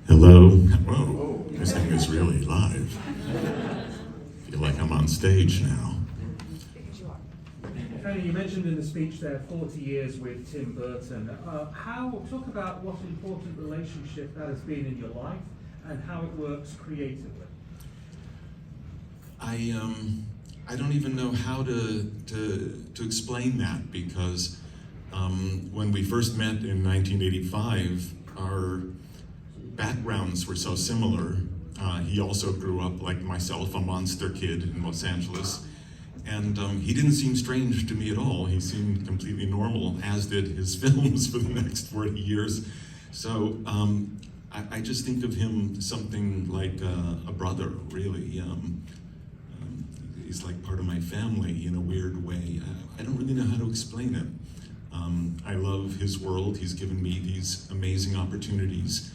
Hello. Whoa, this thing is really live. I feel like I'm on stage now. Fanny, you mentioned in the speech there 40 years with Tim Burton. Talk about what an important relationship that has been in your life and how it works creatively. I don't even know how to explain that, because when we first met in 1985, our backgrounds were so similar. He also grew up like myself, a monster kid in Los Angeles. And he didn't seem strange to me at all. He seemed completely normal, as did his films for the next 40 years. So I just think of him something like a brother, really. He's like part of my family in a weird way. I don't really know how to explain it. I love his world. He's given me these amazing opportunities.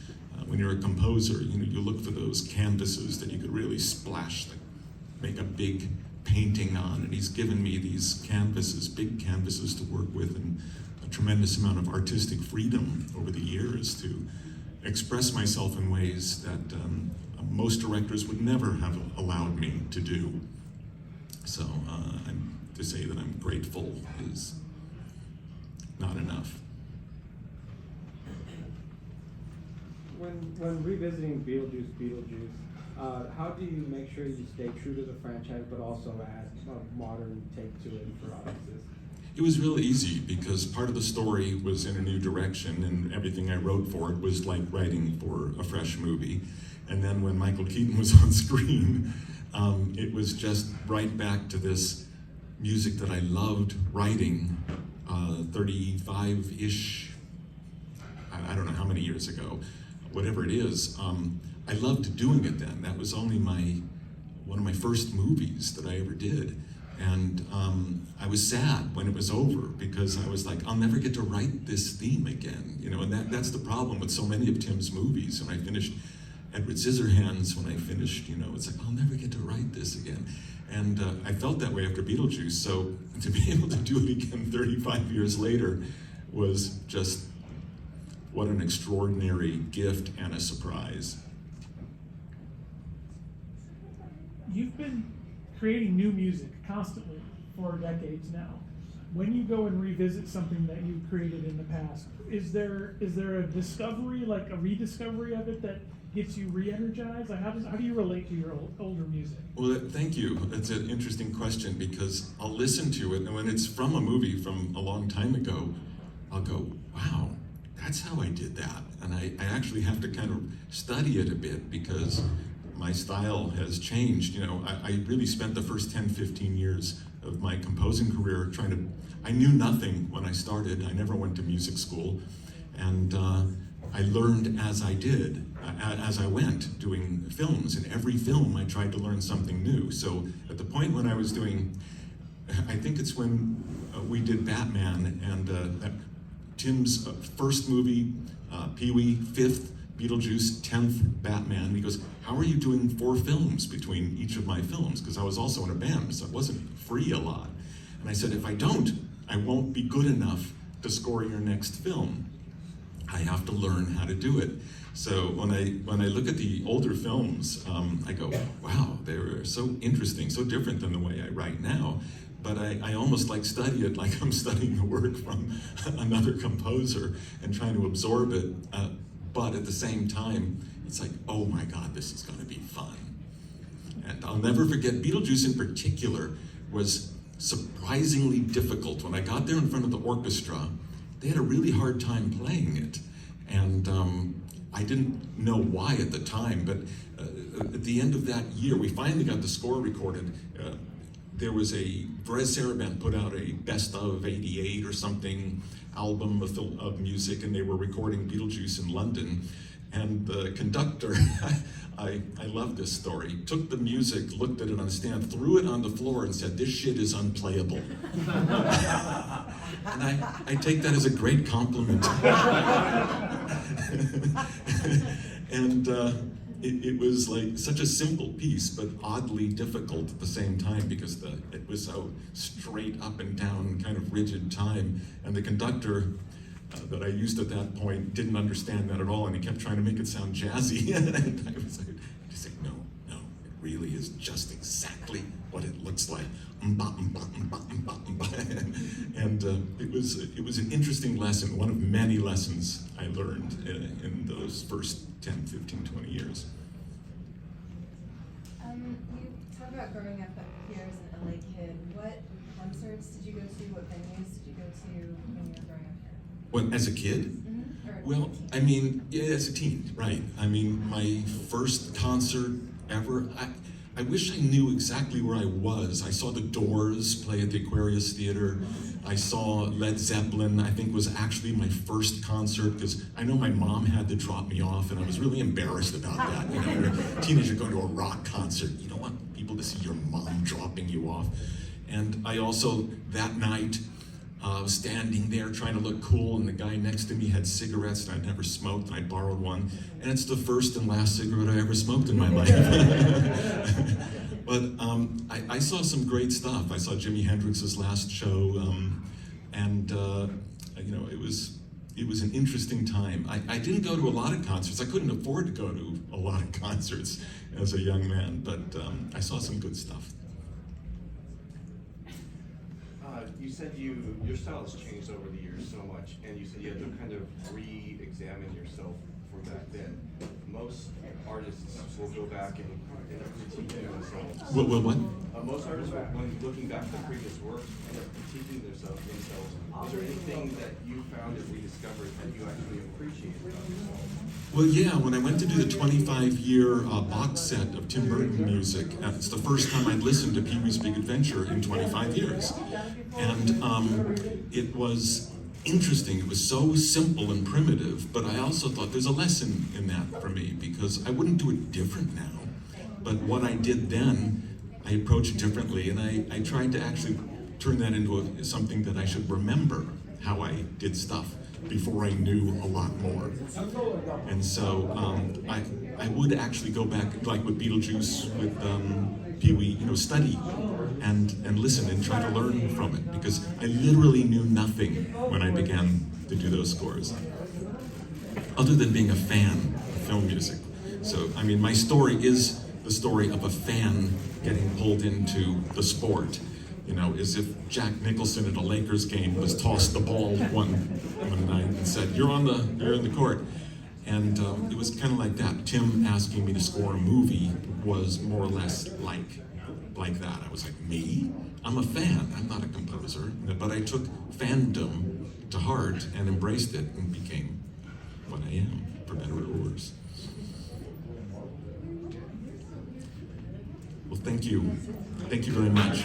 When you're a composer, you look for those canvases that you could really splash, make a big painting on, and he's given me these canvases, big canvases to work with, and a tremendous amount of artistic freedom over the years to express myself in ways that most directors would never have allowed me to do. So to say that I'm grateful is not enough. When revisiting Beetlejuice, how do you make sure you stay true to the franchise but also add a modern take to it for audiences? It was real easy, because part of the story was in a new direction, and everything I wrote for it was like writing for a fresh movie. And then when Michael Keaton was on screen, it was just right back to this music that I loved writing 35-ish, I don't know how many years ago, whatever it is. I loved doing it then. That was only one of my first movies that I ever did. And I was sad when it was over, because I was like, I'll never get to write this theme again. And that's the problem with so many of Tim's movies. When I finished Edward Scissorhands, when I finished, it's like, I'll never get to write this again. And I felt that way after Beetlejuice, so to be able to do it again 35 years later was just, what an extraordinary gift and a surprise. You've been creating new music constantly for decades now. When you go and revisit something that you created in the past, is there a discovery, like a rediscovery of it, that gets you re-energized? Like how do you relate to your older music? Well, thank you. That's an interesting question, because I'll listen to it, and when it's from a movie from a long time ago, I'll go, wow, that's how I did that. And I actually have to kind of study it a bit, because my style has changed. I really spent the first 10, 15 years of my composing career I knew nothing when I started. I never went to music school. And I learned as I did, as I went, doing films. In every film, I tried to learn something new. So at the point when I was doing, I think it's when we did Batman, and Tim's first movie, Pee-wee, 5th, Beetlejuice, 10th, Batman. He goes, how are you doing 4 films between each of my films? Because I was also in a band, so it wasn't free a lot. And I said, if I don't, I won't be good enough to score your next film. I have to learn how to do it. So when I look at the older films, I go, wow, they were so interesting, so different than the way I write now. But I almost study it like I'm studying the work from another composer and trying to absorb it. But at the same time, it's like, oh my God, this is gonna be fun. And I'll never forget, Beetlejuice in particular was surprisingly difficult. When I got there in front of the orchestra, they had a really hard time playing it. And I didn't know why at the time, but at the end of that year, we finally got the score recorded. There was Perez Sarabande put out a best of 88 or something album of music, and they were recording Beetlejuice in London. And the conductor, I love this story, took the music, looked at it on a stand, threw it on the floor and said, this shit is unplayable. And I take that as a great compliment. And it was like such a simple piece, but oddly difficult at the same time, because it was so straight up and down, kind of rigid time. And the conductor that I used at that point didn't understand that at all, and he kept trying to make it sound jazzy. And I was like, just like, no, it really is just exactly what it looks like. Mba, mba, mba, mba, mba. And it was an interesting lesson, one of many lessons I learned in those first 10, 15, 20 years. You talk about growing up here as an LA kid. What concerts did you go to? What venues did you go to when you were growing up here? When, as a kid? Mm-hmm. Or Well, as a teen? I mean, yeah, as a teen, right. I mean, my first concert ever, I wish I knew exactly where I was. I saw the Doors play at the Aquarius Theater. I saw Led Zeppelin, I think was actually my first concert, because I know my mom had to drop me off, and I was really embarrassed about that. You know, you're a teenager going to a rock concert. You don't want people to see your mom dropping you off. And I also, that night, was standing there trying to look cool, and the guy next to me had cigarettes, and I'd never smoked, and I borrowed one. And it's the first and last cigarette I ever smoked in my life. But I saw some great stuff. I saw Jimi Hendrix's last show, and you know, it was an interesting time. I didn't go to a lot of concerts. I couldn't afford to go to a lot of concerts as a young man, but I saw some good stuff. You said your style has changed over the years so much, and you said you had to kind of re-examine yourself from back then. Most artists will go back and critique themselves. What? Most artists, when looking back at previous work, end up critiquing themselves. Is there anything that you found or rediscovered that you actually appreciated about yourself? Well, yeah, when I went to do the 25-year box set of Tim Burton music, it's the first time I'd listened to Pee-wee's Big Adventure in 25 years. And it was interesting. It was so simple and primitive, but I also thought there's a lesson in that for me, because I wouldn't do it different now. But what I did then, I approached differently, and I tried to actually turn that into something that I should remember how I did stuff before I knew a lot more. And so I would actually go back, like with Beetlejuice, with Pee-wee, you know, study and listen and try to learn from it, because I literally knew nothing when I began to do those scores, other than being a fan of film music. So, I mean, my story is the story of a fan getting pulled into the sport. You know, as if Jack Nicholson at a Lakers game was tossed the ball one night and said, you're in the court. And it was kind of like that. Tim asking me to score a movie was more or less like that. I was like, me? I'm a fan, I'm not a composer. But I took fandom to heart and embraced it and became what I am, for better or worse. Well, thank you. Thank you very much.